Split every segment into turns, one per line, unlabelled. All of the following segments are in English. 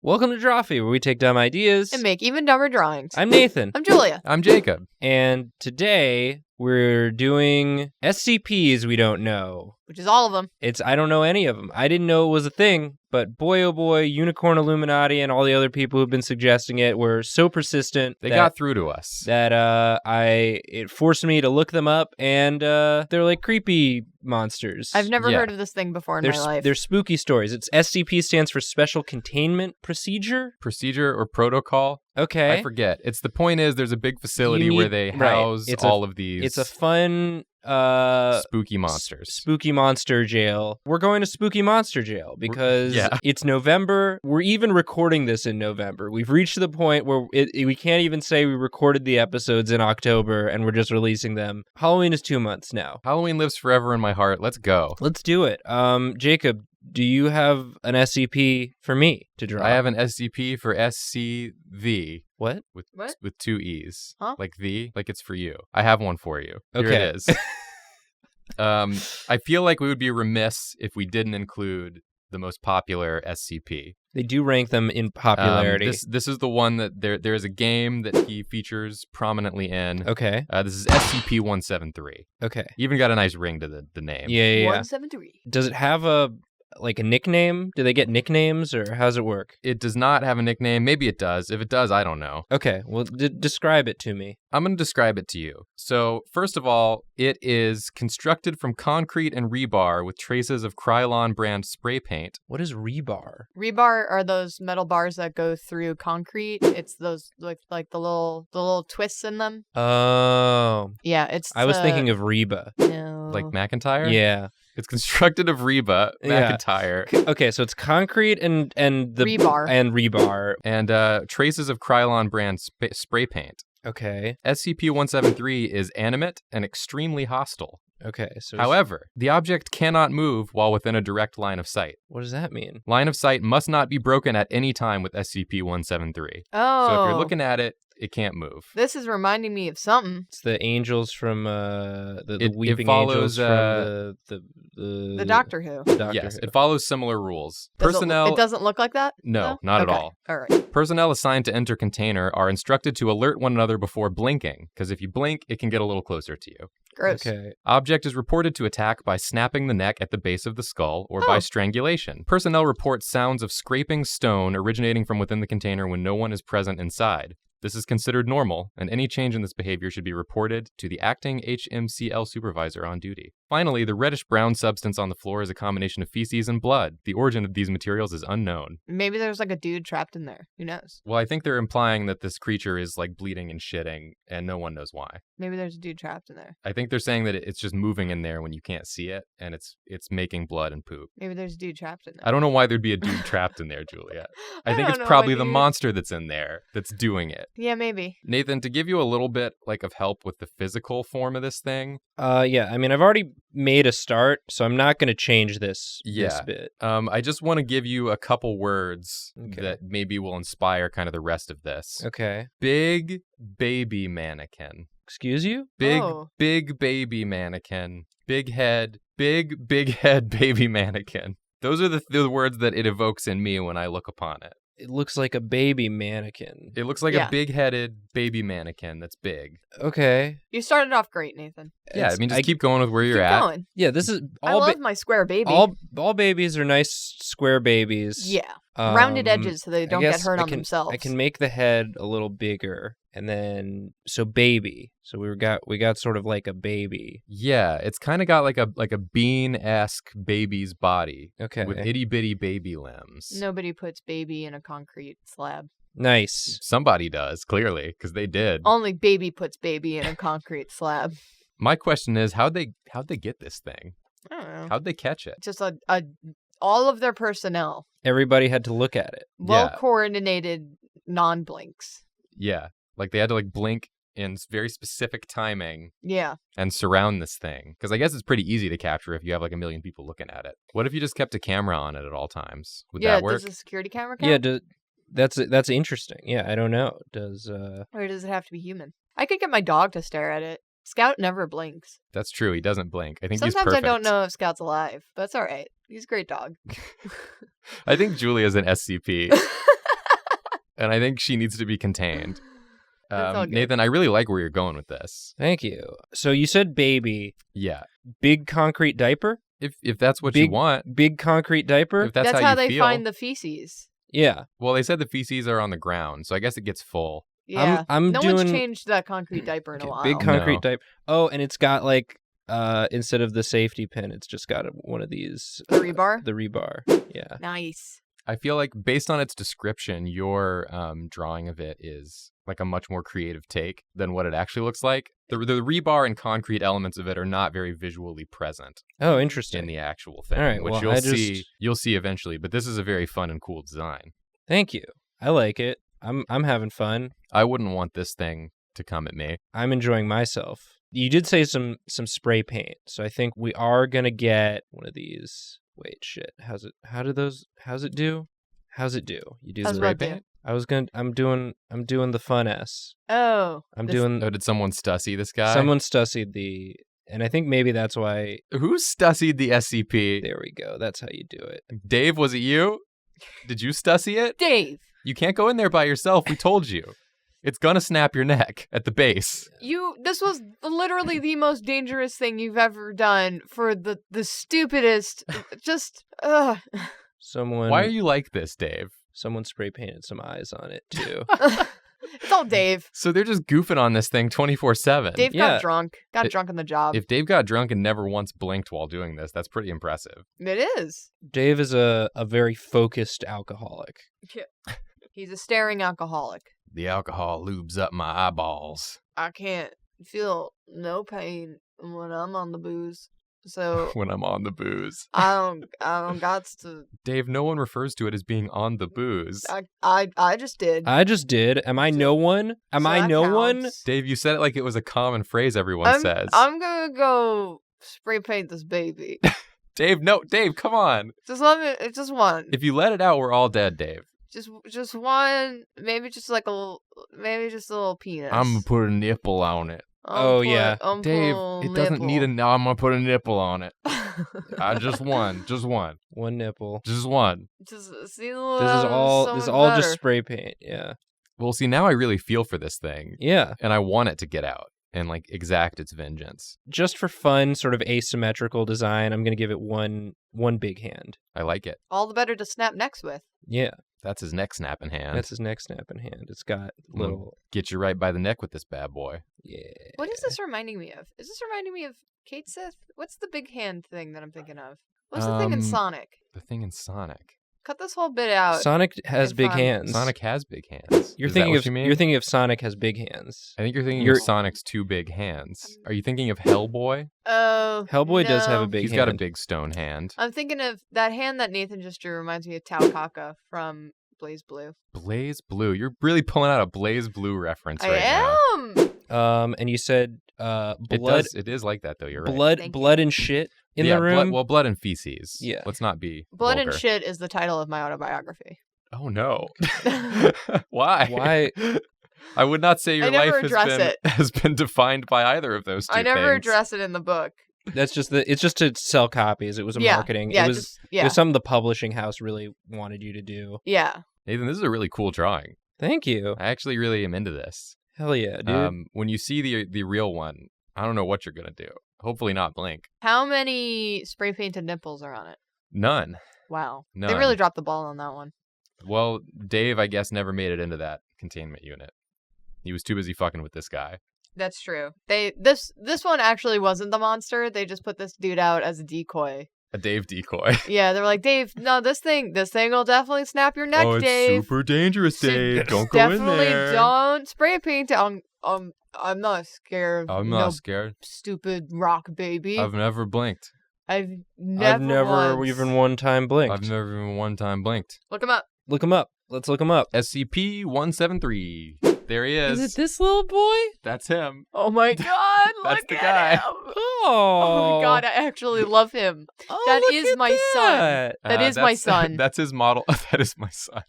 Welcome to Drawfee, where we take dumb ideas
And make even dumber drawings.
I'm Nathan.
I'm Julia.
I'm Jacob.
And today we're doing SCPs we don't know.
Which is all of them.
I don't know any of them. I didn't know it was a thing, but boy oh boy, Unicorn Illuminati and all the other people who've been suggesting it were so persistent.
They got through to us.
That it forced me to look them up, and they're like creepy monsters.
I've never heard of this thing before in my life.
They're spooky stories. It's SCP stands for Special Containment Procedure?
Procedure or protocol?
Okay.
I forget. The point is there's a big facility where they house all of these.
It's a fun
spooky monsters.
Spooky monster jail. We're going to spooky monster jail because it's November. We're even recording this in November. We've reached the point where we can't even say we recorded the episodes in October and we're just releasing them. Halloween is 2 months now.
Halloween lives forever in my heart. Let's go.
Let's do it. Jacob, do you have an SCP for me to draw?
I have an SCP for SCV.
What?
With two E's.
Huh?
Like like it's for you. I have one for you. Here
Okay.
it is. I feel like we would be remiss if we didn't include the most popular SCP.
They do rank them in popularity.
This is the one that there is a game that he features prominently in.
Okay.
This is SCP-173.
Okay.
Even got a nice ring to the name.
Yeah.
173.
Does it have a nickname? Do they get nicknames, or how does it work?
It does not have a nickname. Maybe it does. If it does, I don't know.
Okay, well, describe it to me.
I'm going to describe it to you. So, first of all, it is constructed from concrete and rebar with traces of Krylon brand spray paint.
What is rebar?
Rebar are those metal bars that go through concrete. It's those like the little twists in them.
Oh.
Yeah,
I was thinking of Reba.
No.
Like McIntyre?
Yeah.
It's constructed of Reba, McIntyre.
Okay, so it's concrete and the
rebar.
And rebar.
And traces of Krylon brand spray paint.
Okay.
SCP-173 is animate and extremely hostile.
Okay, so...
However, the object cannot move while within a direct line of sight.
What does that mean?
Line of sight must not be broken at any time with SCP-173.
Oh.
So if you're looking at it, it can't move.
This is reminding me of something.
It's the angels from the weeping
follows,
angels from
the Doctor Who.
Yes, it follows similar rules.
It doesn't look like that?
No, not at all.
All right.
Personnel assigned to enter container are instructed to alert one another before blinking, because if you blink, it can get a little closer to you.
Gross.
Okay.
Object is reported to attack by snapping the neck at the base of the skull or by strangulation. Personnel report sounds of scraping stone originating from within the container when no one is present inside. This is considered normal, and any change in this behavior should be reported to the acting HMCL supervisor on duty. Finally, the reddish-brown substance on the floor is a combination of feces and blood. The origin of these materials is unknown.
Maybe there's like a dude trapped in there. Who knows?
Well, I think they're implying that this creature is like bleeding and shitting, and no one knows why.
Maybe there's a dude trapped in there.
I think they're saying that it's just moving in there when you can't see it, and it's making blood and poop.
Maybe there's a dude trapped in there.
I don't know why there'd be a dude trapped in there, Julia. I think it's probably the monster that's in there that's doing it.
Yeah, maybe.
Nathan, to give you a little bit of help with the physical form of this thing.
Yeah, I mean, I've already made a start, so I'm not going to change this bit.
I just want to give you a couple words that maybe will inspire kind of the rest of this.
Okay.
Big baby mannequin.
Excuse you?
Big baby mannequin. Big head baby mannequin. Those are the words that it evokes in me when I look upon it.
It looks like a baby mannequin.
It looks like a big-headed baby mannequin that's big.
Okay.
You started off great, Nathan.
Yeah, I mean, just keep going with where you're at.
Going.
Yeah, this is...
I love my square baby.
All babies are nice square babies.
Yeah. Rounded edges so they don't get hurt on themselves.
I can make the head a little bigger, and then... So baby. So we got sort of like a baby.
Yeah, it's kind of got like a bean-esque baby's body.
Okay.
With itty-bitty baby limbs.
Nobody puts baby in a concrete slab.
Nice.
Somebody does, clearly, because they did.
Only baby puts baby in a concrete slab.
My question is, how'd they get this thing?
I don't know.
How'd they catch it?
Just all of their personnel.
Everybody had to look at it.
Well-coordinated non-blinks.
Yeah. Like they had to blink in very specific timing.
Yeah.
And surround this thing. Because I guess it's pretty easy to capture if you have 1 million people looking at it. What if you just kept a camera on it at all times? Would that work?
Does a security camera count?
Yeah, that's interesting. Yeah, I don't know.
Or does it have to be human? I could get my dog to stare at it. Scout never blinks.
That's true. He doesn't blink. I think he's perfect.
Sometimes I don't know if Scout's alive, but it's all right. He's a great dog.
I think Julia's an SCP. and I think she needs to be contained.
That's all good.
Nathan, I really like where you're going with this.
Thank you. So you said baby.
Yeah.
Big concrete diaper?
If that's what you want.
Big concrete diaper?
If that's
how
you
they
feel.
find the feces.
Yeah.
Well, they said the feces are on the ground, so I guess it gets full.
Yeah.
I'm
no
doing...
one's changed that concrete diaper in a while.
Big concrete diaper. Oh, and it's got like, instead of the safety pin, it's just got one of these.
The rebar?
The rebar. Yeah.
Nice.
I feel like based on its description, your drawing of it is like a much more creative take than what it actually looks like. The rebar and concrete elements of it are not very visually present.
Oh, interesting.
In the actual thing,
all right,
which you'll see eventually. But this is a very fun and cool design.
Thank you. I like it. I'm having fun.
I wouldn't want this thing to come at me.
I'm enjoying myself. You did say some spray paint, so I think we are gonna get one of these. Wait, shit. How's it do? How's it do? You do
How's
the spray
what do?
paint? I'm doing the fun S.
Oh.
Did someone stussy this guy?
Someone stussied and I think maybe that's why.
Who stussied the SCP?
There we go. That's how you do it.
Dave, was it you? Did you stussy it?
Dave.
You can't go in there by yourself. We told you. It's gonna snap your neck at the base.
This was literally the most dangerous thing you've ever done for the stupidest. Just, ugh.
Why are you like this, Dave?
Someone spray painted some eyes on it too.
It's all Dave.
So they're just goofing on this thing 24/7.
Dave got drunk. Got drunk on the job.
If Dave got drunk and never once blinked while doing this, that's pretty impressive.
It is.
Dave is a very focused alcoholic.
Yeah. He's a staring alcoholic.
The alcohol lubes up my eyeballs.
I can't feel no pain when I'm on the booze. So
when I'm on the booze,
I don't got to.
Dave, no one refers to it as being on the booze.
I just did.
I just did. Am I no one? Am I no one?
Dave, you said it like it was a common phrase everyone says.
I'm gonna go spray paint this baby.
Dave, no, Dave, come on.
Just let me. Just one.
If you let it out, we're all dead, Dave.
Just one. Maybe just a little penis.
I'm gonna put a nipple on it.
Yeah.
Dave, it doesn't need I'm gonna put a nipple on it. Just one.
One nipple.
Just one.
Just see.
This is all just spray paint. Yeah.
Well, see, now I really feel for this thing.
Yeah.
And I want it to get out and like exact its vengeance.
Just for fun, sort of asymmetrical design, I'm gonna give it one big hand.
I like it.
All the better to snap necks with.
Yeah.
That's his neck snapping hand.
That's his neck snapping hand. It's got little...
Get you right by the neck with this bad boy.
Yeah.
What is this reminding me of? Is this reminding me of Kate Sith? What's the big hand thing that I'm thinking of? What's the thing in Sonic?
The thing in Sonic.
Cut this whole bit out.
Sonic has big hands.
Sonic has big hands.
You're thinking of Sonic has big hands.
I think you're thinking of Sonic's two big hands. Are you thinking of Hellboy?
Oh,
Hellboy does have a big hand.
He's got a big stone hand.
I'm thinking of that hand that Nathan just drew reminds me of Taukaka from Blaze Blue.
Blaze Blue. You're really pulling out a Blaze Blue reference right
now.
I am.
And you said blood.
It is like that though. You're right.
Blood and shit in the room.
Blood and feces.
Yeah.
Let's not be
Blood
vulgar.
and shit is the title of my autobiography.
Oh no. Why?
Why?
I would not say your life has been defined by either of those two
I never
things.
address it in the book.
It's just to sell copies. It was marketing.
Yeah,
it was something the publishing house really wanted you to do.
Yeah.
Nathan, this is a really cool drawing.
Thank you.
I actually really am into this.
Hell yeah, dude.
When you see the real one, I don't know what you're gonna do. Hopefully not blink.
How many spray painted nipples are on it?
None.
Wow.
None.
They really dropped the ball on that one.
Well, Dave, I guess, never made it into that containment unit. He was too busy fucking with this guy.
That's true. This one actually wasn't the monster. They just put this dude out as a decoy.
A Dave decoy.
Yeah, they were like, Dave, no, this thing will definitely snap your neck, Dave.
It's super dangerous, Dave. Don't go in there.
Definitely don't spray paint it. I'm not scared.
I'm not scared.
Stupid rock baby.
I've never blinked.
I've never
even one time blinked.
I've never even one time blinked.
Look him up.
Look him up. Let's look him up.
SCP-173. There he is.
Is it this little boy?
That's him.
Oh my God!
That's
look
the
at
guy.
him.
Oh
my God! I actually love him.
Oh,
that
look
is
at
my
that.
son. That is my son.
That's his model. That is my son.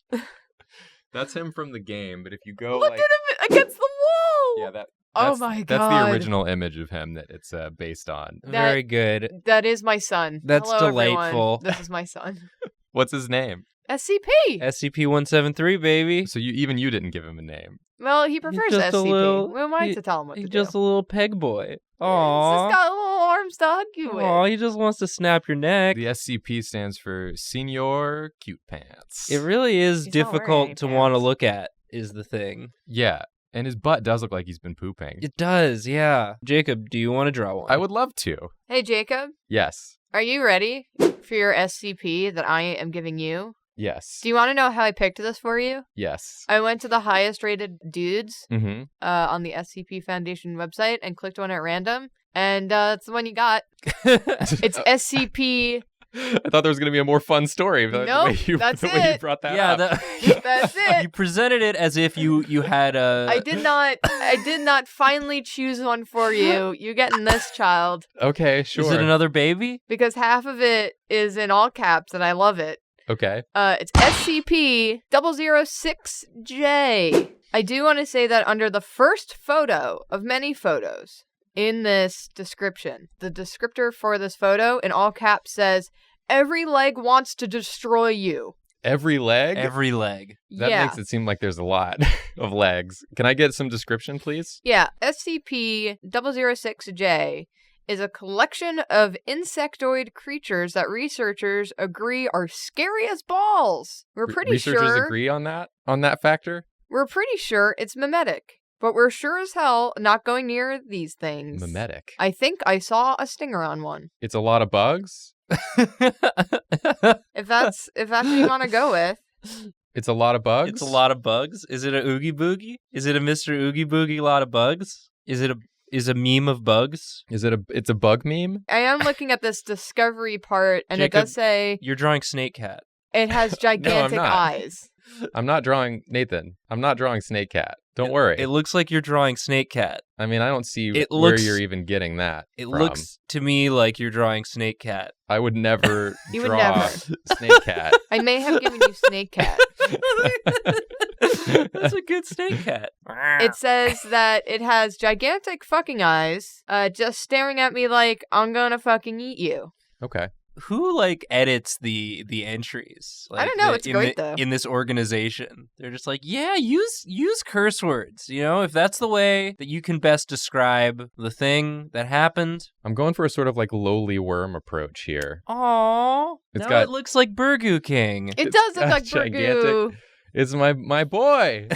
That's him from the game. But if you go,
look at him against the wall.
Yeah,
oh my God!
That's the original image of him that it's based on.
Very good.
That is my son.
That's
Hello,
delightful.
Everyone. This is my son.
What's his name?
SCP.
SCP-173, baby.
So you didn't give him a name.
Well, he prefers
just
SCP. Who am I to tell him what to
He's
do?
just a little peg boy.
He's
Aww.
just got little arms to hug you with.
Aw, he just wants to snap your neck.
The SCP stands for Senior Cute Pants.
It really is
He's not wearing
difficult
any
to want to
pants.
look at, is the thing.
Yeah, and his butt does look like he's been pooping.
It does, yeah. Jacob, do you want to draw one?
I would love to.
Hey, Jacob,
Yes.
are you ready for your SCP that I am giving you?
Yes.
Do you want to know how I picked this for you?
Yes.
I went to the highest rated dudes
Mm-hmm.
on the SCP Foundation website and clicked one at random, and it's the one you got.
It's
It's SCP.
I thought there was going to be a more fun story. But
Nope,
the
that's
way you
it.
brought that
yeah,
up.
That's it.
You presented it as if you had a...
I did not finally choose one for you. You're getting this, child,
Okay, sure.
Is it another baby?
because half of it is in all caps, and I love it.
Okay.
It's SCP-006J. I do want to say that under the first photo of many photos in this description, the descriptor for this photo in all caps says, "Every leg wants to destroy you."
Every leg?
Every leg.
That
yeah.
makes it seem like there's a lot of legs. Can I get some description, please?
Yeah, SCP-006J is a collection of insectoid creatures that researchers agree are scary as balls. We're pretty
Researchers
sure
agree on that factor?
We're pretty sure it's mimetic, but we're sure as hell not going near these things.
Mimetic.
I think I saw a stinger on one.
It's a lot of bugs?
If that's what you want to go with.
It's a lot of bugs?
It's a lot of bugs. Is it a Oogie Boogie? Is it a Mr. Oogie Boogie lot of bugs? Is a meme of bugs?
It's a bug meme?
I am looking at this discovery part, and
Jacob,
it does say
You're drawing Snake Cat.
it has gigantic
not.
eyes.
I'm not drawing Nathan. I'm not drawing Snake Cat. Don't worry.
It looks like you're drawing Snake Cat.
I mean, I don't see
It
where
looks-
you're even getting that
It
from.
looks to me like you're drawing Snake Cat.
I would never
You would
draw
never.
Snake Cat.
I may have given you Snake Cat.
That's a good Snake Cat.
It says that it has gigantic fucking eyes, just staring at me like, I'm gonna fucking eat you.
Okay.
Who edits the entries?
I don't know, it's great, though.
In this organization, they're just like, yeah, use curse words. You know, if that's the way that you can best describe the thing that happened.
I'm going for a sort of lowly worm approach here.
Aww,
It's
now
got-
it looks like Burgoo King.
It does look
got
like
gigantic-
Burgoo.
It's my boy.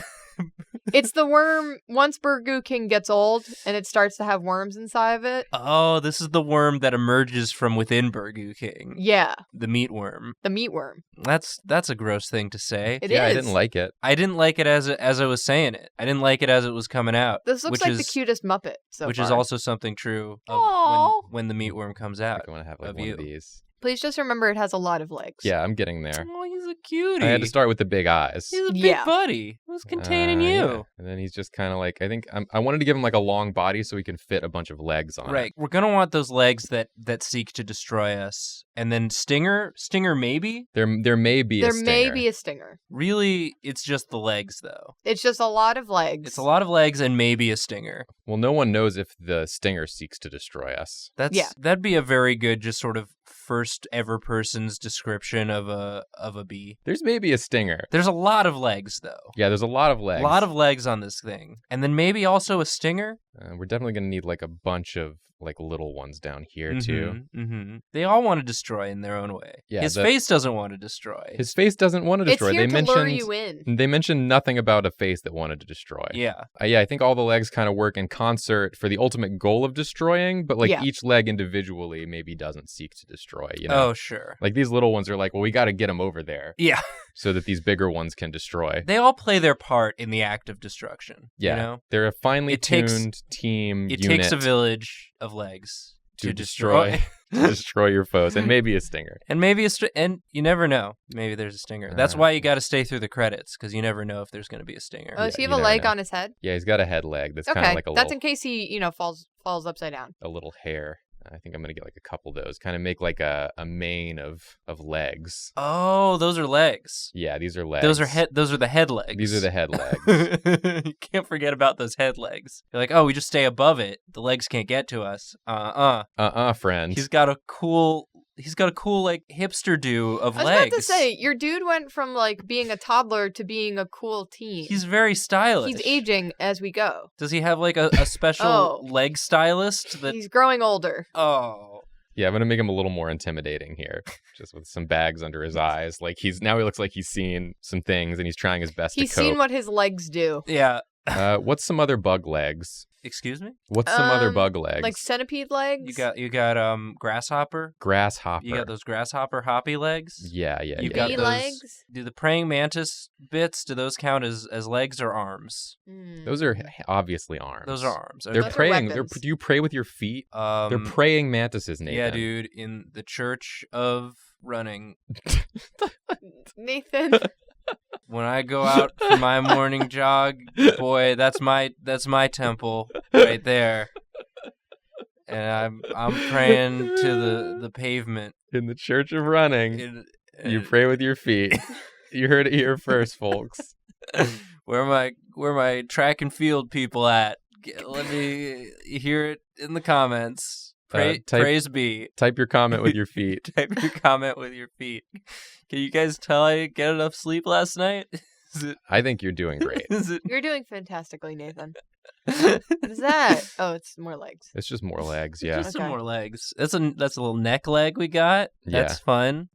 It's the worm, once Burgoo King gets old and it starts to have worms inside of it.
Oh, this is the worm that emerges from within Burgoo King.
Yeah,
The meat worm.
the meat worm.
That's a gross thing to say.
It
yeah,
is.
I didn't like it.
I didn't like it as I was saying it. I didn't like it as it was coming out.
This looks
which
like
is,
the cutest Muppet so
which
far.
is also something true of
Aw.
when the meat worm comes
I
out.
want to have
of
one
you.
of these.
Please just remember it has a lot of legs.
Yeah, I'm getting there.
Oh, he's a cutie.
I had to start with the big eyes.
He's a big
Yeah.
buddy. Who's containing you?
Yeah. And then he's just kind of I think I wanted to give him a long body so he can fit a bunch of legs on
Right.
it.
We're gonna want those legs that seek to destroy us. And then Stinger maybe?
There may be
There
a stinger.
may be a stinger.
Really, it's just the legs though.
It's just a lot of legs.
It's a lot of legs and maybe a stinger.
Well, no one knows if the stinger seeks to destroy us.
Yeah.
That'd be a very good just sort of first ever person's description of a bee.
There's maybe a stinger.
There's a lot of legs though.
Yeah, there's a lot of legs.
A lot of legs on this thing. And then maybe also a stinger.
We're definitely going to need a bunch of little ones down here too.
Mm-hmm. They all want to destroy in their own way.
Yeah,
His face doesn't want to destroy.
His face doesn't want to
It's
destroy.
here
They
to lure you in.
They mentioned nothing about a face that wanted to destroy.
Yeah.
Yeah, I think all the legs kind of work in concert for the ultimate goal of destroying, but
Yeah.
each leg individually maybe doesn't seek to destroy, you know?
Oh, sure.
These little ones are well, we got to get them over there
Yeah.
so that these bigger ones can destroy.
They all play their part in the act of destruction.
Yeah.
You know?
They're a finely
It takes-
tuned team
It
unit
takes a village of legs
to destroy destroy your foes, and maybe a stinger.
And maybe and you never know. Maybe there's a stinger. That's why you got to stay through the credits, because you never know if there's going to be a stinger.
Oh, does he
you
have a
never
leg
know.
on his head?
Yeah, he's got a head leg that's kind of
Okay,
like a
that's
little,
in case he, falls upside down.
a little hair. I think I'm going to get a couple of those, kind of make a mane of legs.
Oh, those are legs.
Yeah, these are legs.
Those are the head legs.
These are the head legs.
You can't forget about those head legs. You're like, oh, we just stay above it. The legs can't get to us.
Friend.
He's got a cool He's got a cool like hipster do of legs.
I was about to say, your dude went from like being a toddler to being a cool teen.
He's very stylish.
He's aging as we go.
Does he have like a special leg stylist?
He's growing older.
Oh.
Yeah, I'm gonna make him a little more intimidating here, just with some bags under his eyes. Like he looks like he's seen some things and he's trying his best to cope.
He's seen what his legs do.
Yeah.
What's some other bug legs?
Excuse me?
What's some other bug legs?
Like centipede legs?
You got grasshopper.
Grasshopper.
You got those grasshopper hoppy legs.
Yeah.
You got those
legs.
Do the praying mantis bits? Do those count as legs or arms?
Those are obviously arms.
Those are arms.
They're
Those are
praying.
weapons.
Do you pray with your feet? They're praying mantises, Nathan.
Yeah, dude. In the Church of Running.
Nathan.
When I go out for my morning jog, boy, that's my temple right there. And I'm praying to the pavement.
In the Church of Running, you pray with your feet. You heard it here first, folks.
Where my track and field people at? Let me hear it in the comments. Praise be.
Type your comment with your feet.
Type your comment with your feet. Can you guys tell I didn't get enough sleep last night?
I think you're doing great.
You're doing fantastically, Nathan. What is that? Oh, it's more legs.
It's just more legs, yeah.
Just some more legs. That's a little neck leg we got. That's fun.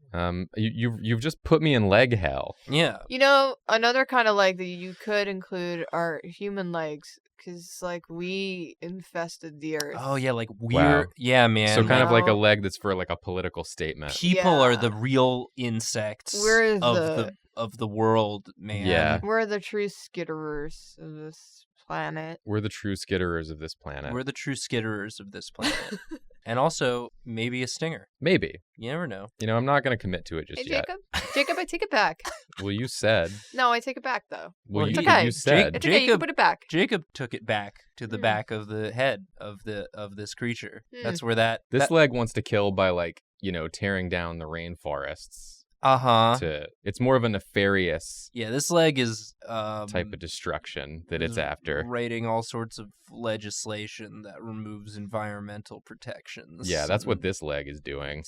You've just put me in leg hell.
Yeah.
You know, another kind of leg that you could include are human legs. Because, like, we infested the earth.
Oh, yeah, like we're...
Wow.
Yeah, man.
So kind of like a leg that's for, like, a political statement.
People are the real insects of the world, man.
Yeah.
We're the true skitterers of this planet.
We're the true skitterers of this planet.
We're the true skitterers of this planet. And also, maybe a stinger.
Maybe.
You never know.
You know, I'm not going to commit to it just yet.
Jacob, I take it back.
Well, you said.
No, I take it back, though.
Well,
it's okay.
You said.
It's okay, you can put it back.
Jacob took it back to the back of the head of this creature. That's where
This leg wants to kill by, like, you know, tearing down the rainforests. It's more of a nefarious
this leg is
type of destruction that it's after.
Writing all sorts of legislation that removes environmental protections.
Yeah, that's what this leg is doing.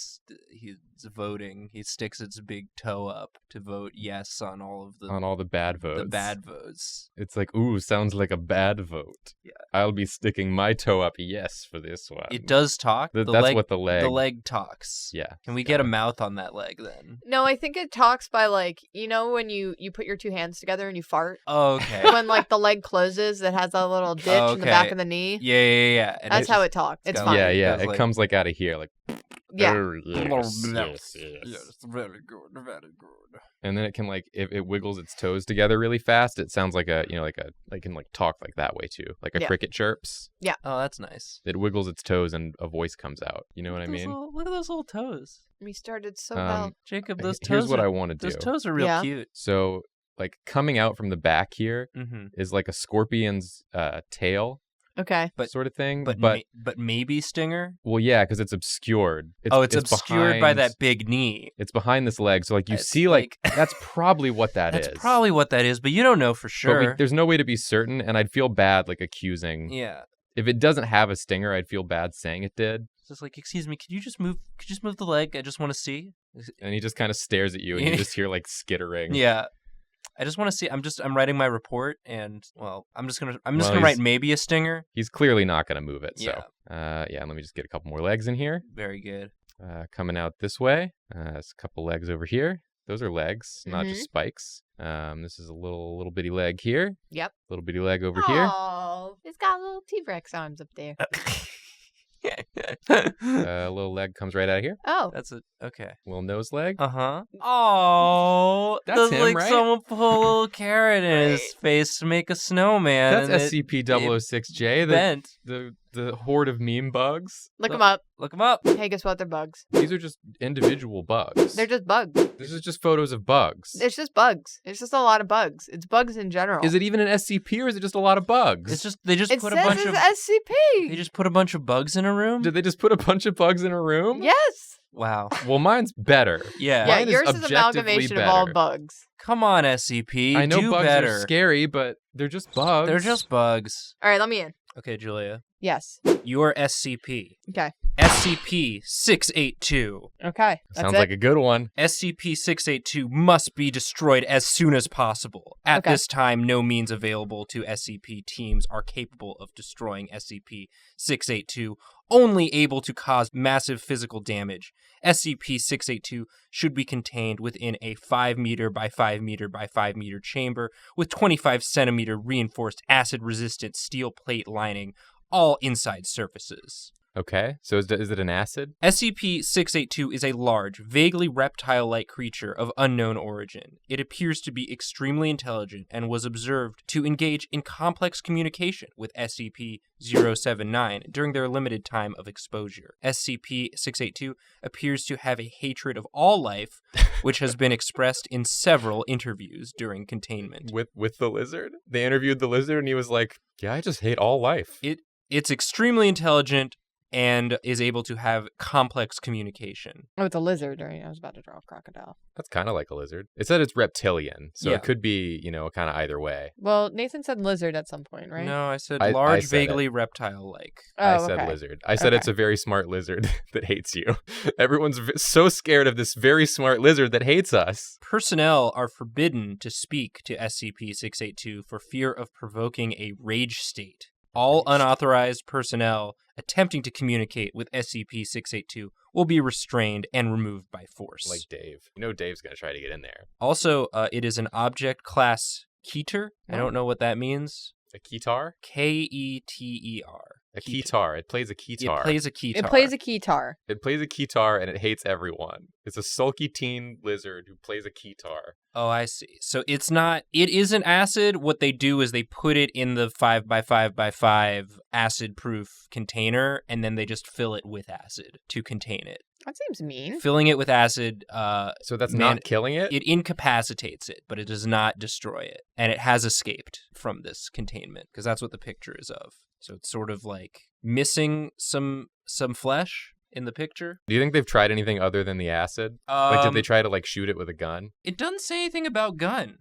He's voting. He sticks its big toe up to vote yes on all the
bad votes.
The bad votes.
It's like, ooh, sounds like a bad vote.
Yeah.
I'll be sticking my toe up yes for this one.
It does talk.
That's what the leg
talks.
Yeah.
Can we get a mouth on that leg then?
No, I think it talks by, like, you know when you put your two hands together and you fart?
Oh, okay.
When, like, the leg closes, it has that little ditch in the back of the knee.
Yeah.
And that's how it talks. It's fine.
Yeah. It comes, like, out of here, like...
Yeah.
Oh, yes.
Very good, very good.
And then it can, like, if it wiggles its toes together really fast, it sounds like it can, like, talk like that way too. Like a cricket chirps.
Yeah.
Oh, that's nice.
It wiggles its toes and a voice comes out. You know what I mean?
Look at those little toes.
We started so well.
Jacob, those toes.
Here's what I want to do.
Those toes are real cute.
So, like, coming out from the back here is like a scorpion's tail.
Okay.
Sort of thing.
But maybe stinger?
Well, yeah, because it's obscured.
It's obscured by that big knee.
It's behind this leg. So, like, you see, like, that's probably what that is.
That's probably what that is, but you don't know for sure.
But there's no way to be certain, and I'd feel bad, like, accusing.
Yeah.
If it doesn't have a stinger, I'd feel bad saying it did.
It's just like, excuse me, could you just move the leg? I just want to see.
And he just kind of stares at you, and you just hear, like, skittering.
Yeah. I just want to see. I'm writing my report, and I'm just gonna write maybe a stinger.
He's clearly not gonna move it.
Yeah.
So, and let me just get a couple more legs in here.
Very good.
Coming out this way. There's a couple legs over here. Those are legs, not just spikes. This is a little bitty leg here.
Yep.
Little bitty leg over here.
Oh, it's got little T-Rex arms up there.
Little leg comes right out of here.
Oh.
That's okay.
Little nose leg.
Uh-huh. Oh,
that's him,
like
right?
Someone put a little carrot in his face to make a snowman.
That's SCP-006J. The horde of meme bugs.
Look them up.
Look them up.
Hey, guess what? They're bugs.
These are just individual bugs.
They're just bugs.
This is just photos of bugs.
It's just bugs. It's just a lot of bugs. It's bugs in general.
Is it even an SCP or is it just a lot of bugs?
It's just they just
it
put
says
a bunch of
SCP.
They just put a bunch of bugs in a room.
Did they just put a bunch of bugs in a room?
Yes.
Wow.
Well, mine's better.
Yeah.
Yeah,
Mine
yours is
objectively
amalgamation
better.
of all bugs.
Come on, SCP.
I know
do
bugs
better.
are scary, but they're just bugs.
They're just bugs.
All right, let me in.
Okay, Julia.
Yes.
You are SCP.
Okay.
SCP-682.
Okay.
Sounds like a good one.
SCP-682 must be destroyed as soon as possible. At this time, no means available to SCP teams are capable of destroying SCP-682, only able to cause massive physical damage. SCP-682 should be contained within a 5 meter by 5 meter by 5 meter chamber with 25 centimeter reinforced acid-resistant steel plate lining, all inside surfaces.
Okay, so is it an acid?
SCP-682 is a large, vaguely reptile-like creature of unknown origin. It appears to be extremely intelligent and was observed to engage in complex communication with SCP-079 during their limited time of exposure. SCP-682 appears to have a hatred of all life, which has been expressed in several interviews during containment.
With the lizard? They interviewed the lizard and he was like, yeah, I just hate all life.
It's extremely intelligent and is able to have complex communication.
Oh, it's a lizard, right? I was about to draw a crocodile.
That's kind of like a lizard. It said it's reptilian, so it could be, kind of either way.
Well, Nathan said lizard at some point, right?
No, I said large, vaguely reptile-like.
I said lizard. I said it's a very smart lizard that hates you. Everyone's so scared of this very smart lizard that hates us.
Personnel are forbidden to speak to SCP-682 for fear of provoking a rage state. All unauthorized personnel attempting to communicate with SCP-682 will be restrained and removed by force.
Like Dave. Dave's going to try to get in there.
Also, it is an object class Keter. I don't know what that means.
A Keter?
Keter.
A Keter. It plays a Keter.
It plays a Keter.
It plays a Keter.
It plays a Keter and it hates everyone. It's a sulky teen lizard who plays a Keter.
Oh, I see. So it is an acid. What they do is they put it in the 5x5x5 acid-proof container, and then they just fill it with acid to contain it.
That seems mean.
Filling it with acid...
so that's not killing it?
It incapacitates it, but it does not destroy it. And it has escaped from this containment, because that's what the picture is of. So it's sort of like missing some flesh in the picture.
Do you think they've tried anything other than the acid? Did they try to shoot it with a gun?
It doesn't say anything about gun.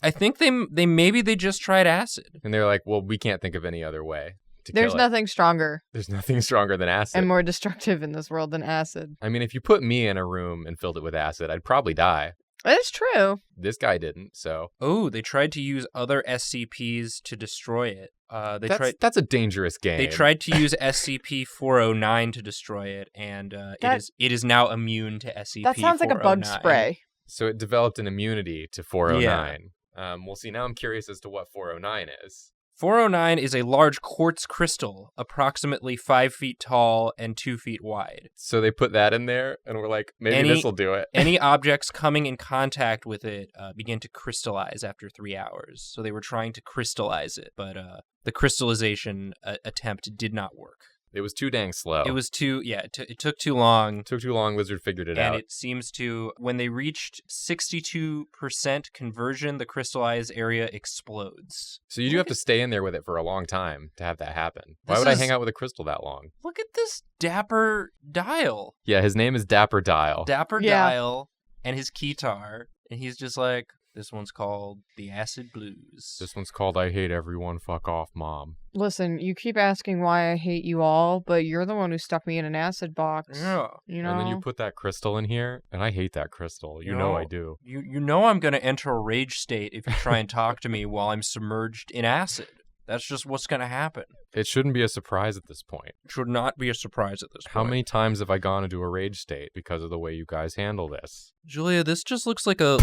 I think they just tried acid.
And they're like, well, we can't think of any other way.
There's nothing stronger.
There's nothing stronger than acid.
And more destructive in this world than acid.
I mean, if you put me in a room and filled it with acid, I'd probably die.
It's true.
This guy didn't, so...
Oh, they tried to use other SCPs to destroy it.
That's a dangerous game.
They tried to use SCP-409 to destroy it, and it is now immune to SCP-409.
That sounds like a bug spray.
So it developed an immunity to 409. Yeah. We'll see. Now I'm curious as to what 409 is.
409 is a large quartz crystal, approximately 5 feet tall and 2 feet wide.
So they put that in there, and we're like, maybe this will do it.
Any objects coming in contact with it begin to crystallize after 3 hours. So they were trying to crystallize it, but the crystallization attempt did not work.
It was too dang slow.
It was it took too long.
It took too long. Lizard figured it out.
And it seems to, when they reached 62% conversion, the crystallized area explodes.
So you do have to stay in there with it for a long time to have that happen. Why would I hang out with a crystal that long?
Look at this Dapper Dial.
Yeah, his name is Dapper Dial.
Dapper Dial and his Keter. And he's just like, this one's called The Acid Blues.
This one's called I Hate Everyone, Fuck Off, Mom.
Listen, you keep asking why I hate you all, but you're the one who stuck me in an acid box.
Yeah.
And then you put that crystal in here, and I hate that crystal. You know I do.
You know I'm going to enter a rage state if you try and talk to me while I'm submerged in acid. That's just what's going to happen.
It shouldn't be a surprise at this point.
It should not be a surprise at this point.
How many times have I gone into a rage state because of the way you guys handle this?
Julia, this just looks like a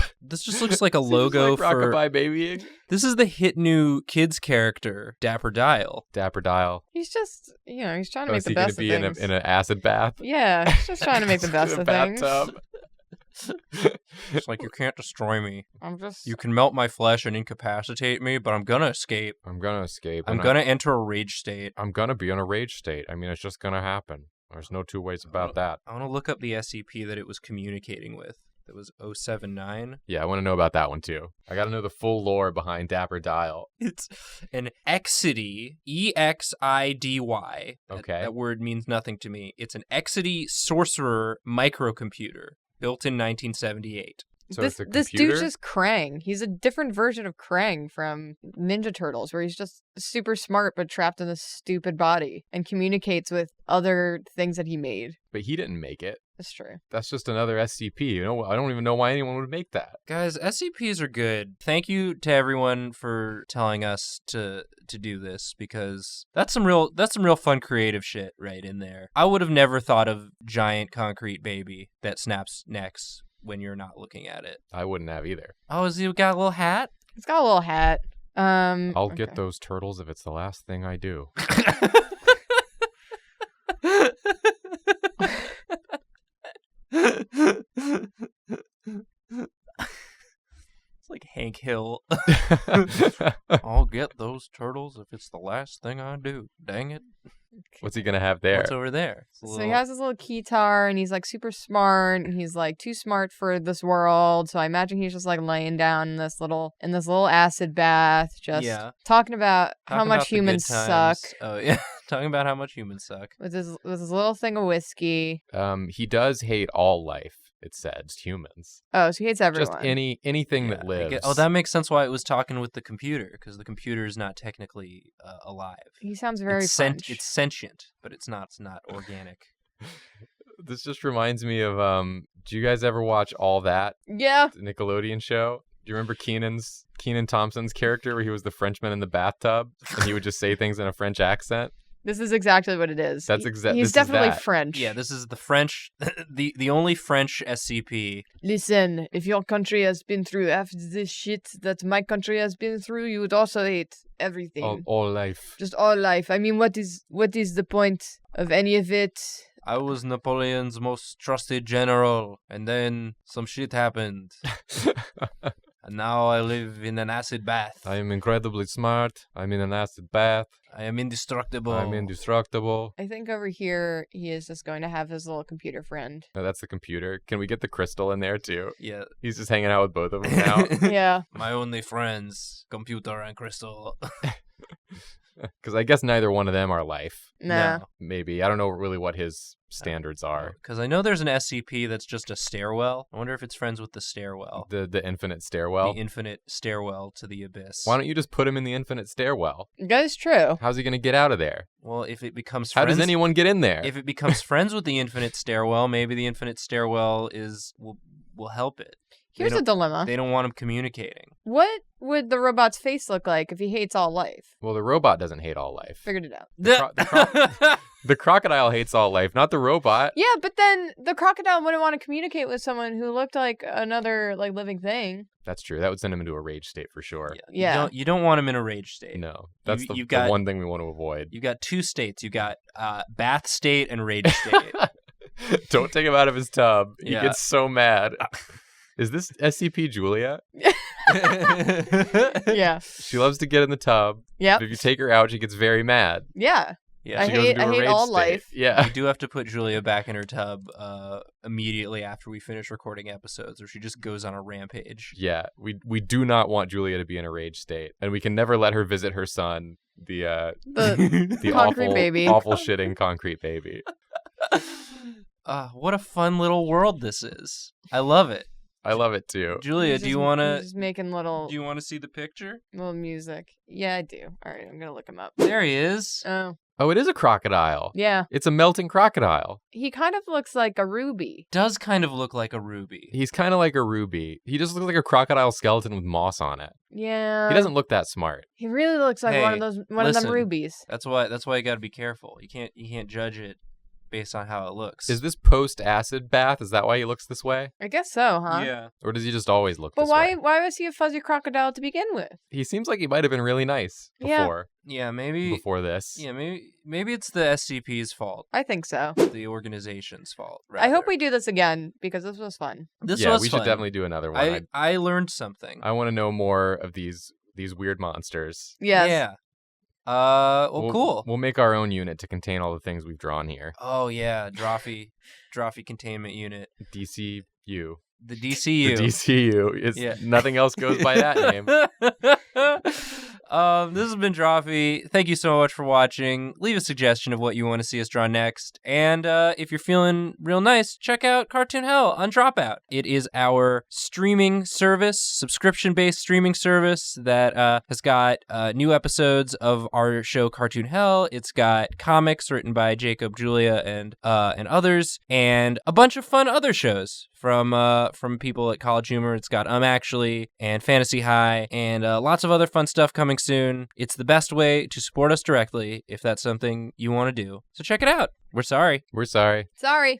logo for
Rockabye Babying.
This is the hit new kids character, Dapper Dial.
Dapper Dial.
He's just, he's trying to make the best of things.
Is he going to be in an acid bath?
Yeah, he's just trying to make the best of things.
It's like, you can't destroy me. You can melt my flesh and incapacitate me, but I'm gonna escape.
I'm gonna
enter a rage state.
I'm gonna be in a rage state. I mean, it's just gonna happen. There's no two ways about that.
I want to look up the SCP that it was communicating with. That was 079.
Yeah, I want to know about that one too. I gotta know the full lore behind Dapper Dial.
It's an Exidy, EXIDY.
Okay.
That word means nothing to me. It's an Exidy sorcerer microcomputer. Built in 1978.
So it's a
This
computer?
dude's just Krang. He's a different version of Krang from Ninja Turtles, where he's just super smart but trapped in this stupid body and communicates with other things that he made.
But he didn't make it.
That's true.
That's just another SCP. You know, I don't even know why anyone would make that.
Guys, SCPs are good. Thank you to everyone for telling us to do this, because that's some real fun creative shit right in there. I would have never thought of giant concrete baby that snaps necks when you're not looking at it.
I wouldn't have either.
Oh, has he got a little hat?
It's got a little hat.
I'll get those turtles if it's the last thing I do.
It's like Hank Hill. I'll get those turtles if it's the last thing I do. Dang it.
What's he going to have there?
What's over there?
So he has his little keytar, and he's like super smart, and he's like too smart for this world. So I imagine he's just like laying down in this little acid bath, just talking about how much humans suck.
Oh yeah, talking about how much humans suck
with his little thing of whiskey.
He does hate all life. It says humans.
Oh, so he hates everyone.
Just anything that lives.
Oh, that makes sense why it was talking with the computer, because the computer is not technically alive.
He sounds very French.
It's sentient, but it's not organic.
This just reminds me of, do you guys ever watch All That?
Yeah.
The Nickelodeon show? Do you remember Kenan Thompson's character where he was the Frenchman in the bathtub and he would just say things in a French accent?
This is exactly what it is.
That's exactly.
He's definitely French.
Yeah, this is the French, the only French SCP.
Listen, if your country has been through half the shit that my country has been through, you would also hate everything.
All life.
Just all life. I mean, what is the point of any of it?
I was Napoleon's most trusted general, and then some shit happened. And now I live in an acid bath.
I am incredibly smart. I'm in an acid bath.
I am indestructible.
I think over here, he is just going to have his little computer friend.
No, that's the computer. Can we get the crystal in there, too?
Yeah.
He's just hanging out with both of them now.
Yeah.
My only friends, computer and crystal.
Because I guess neither one of them are life.
Nah.
No, maybe. I don't know really what his standards are.
Because I know there's an SCP that's just a stairwell. I wonder if it's friends with the stairwell.
The infinite stairwell?
The infinite stairwell to the abyss.
Why don't you just put him in the infinite stairwell?
That is true.
How's he going to get out of there?
Well, if it becomes
friends... How does anyone get in there?
If it becomes friends with the infinite stairwell, maybe the infinite stairwell will help it.
Here's a dilemma.
They don't want him communicating.
What would the robot's face look like if he hates all life?
Well, the robot doesn't hate all life.
Figured it out.
The crocodile hates all life, not the robot.
Yeah, but then the crocodile wouldn't want to communicate with someone who looked like another living thing.
That's true. That would send him into a rage state for sure.
Yeah.
You don't want him in a rage state.
No. That's the one thing we want to avoid.
You got two states. You got bath state and rage state.
Don't take him out of his tub. He gets so mad. Is this SCP Julia?
Yeah.
She loves to get in the tub.
Yeah.
If you take her out, she gets very mad.
Yeah.
Yeah.
I hate all
state.
life.
Yeah.
We do have to put Julia back in her tub immediately after we finish recording episodes, or she just goes on a rampage.
Yeah. We do not want Julia to be in a rage state, and we can never let her visit her son, the
concrete baby.
awful shitting concrete baby.
What a fun little world this is. I love it.
I love it too.
Julia, do you want to...
Just making little...
Do you want to see the picture?
Little music. Yeah, I do. All right, I'm going to look him up.
There he is.
Oh, it is a crocodile.
Yeah.
It's a melting crocodile.
He kind of looks like a ruby.
Does kind of look like a ruby.
He's kind of like a ruby. He just looks like a crocodile skeleton with moss on it.
Yeah.
He doesn't look that smart.
He really looks like one of them rubies.
That's why you got to be careful. You can't judge it based on how it looks.
Is this post-acid bath? Is that why he looks this way?
I guess so, huh?
Yeah.
Or does he just always look this way?
But why was he a fuzzy crocodile to begin with?
He seems like he might have been really nice before.
Yeah, maybe.
Before this.
Yeah, maybe it's the SCP's fault.
I think so.
The organization's fault, rather.
I hope we do this again, because this was fun.
We should definitely do another one.
I learned something.
I want to know more of these weird monsters.
Yes.
Yeah. Cool.
We'll make our own unit to contain all the things we've drawn here.
Oh yeah, Drawfee containment unit.
DCU.
The DCU.
The DCU. Nothing else goes by that name.
This has been Drawfee. Thank you so much for watching. Leave a suggestion of what you want to see us draw next. And if you're feeling real nice, check out Cartoon Hell on Dropout. It is our streaming service, subscription-based streaming service that has got new episodes of our show Cartoon Hell. It's got comics written by Jacob, Julia, and others, and a bunch of fun other shows from people at College Humor. It's got Actually and Fantasy High and lots of other fun stuff coming soon. It's the best way to support us directly if that's something you want to do. So check it out. We're sorry.
We're sorry.
Sorry.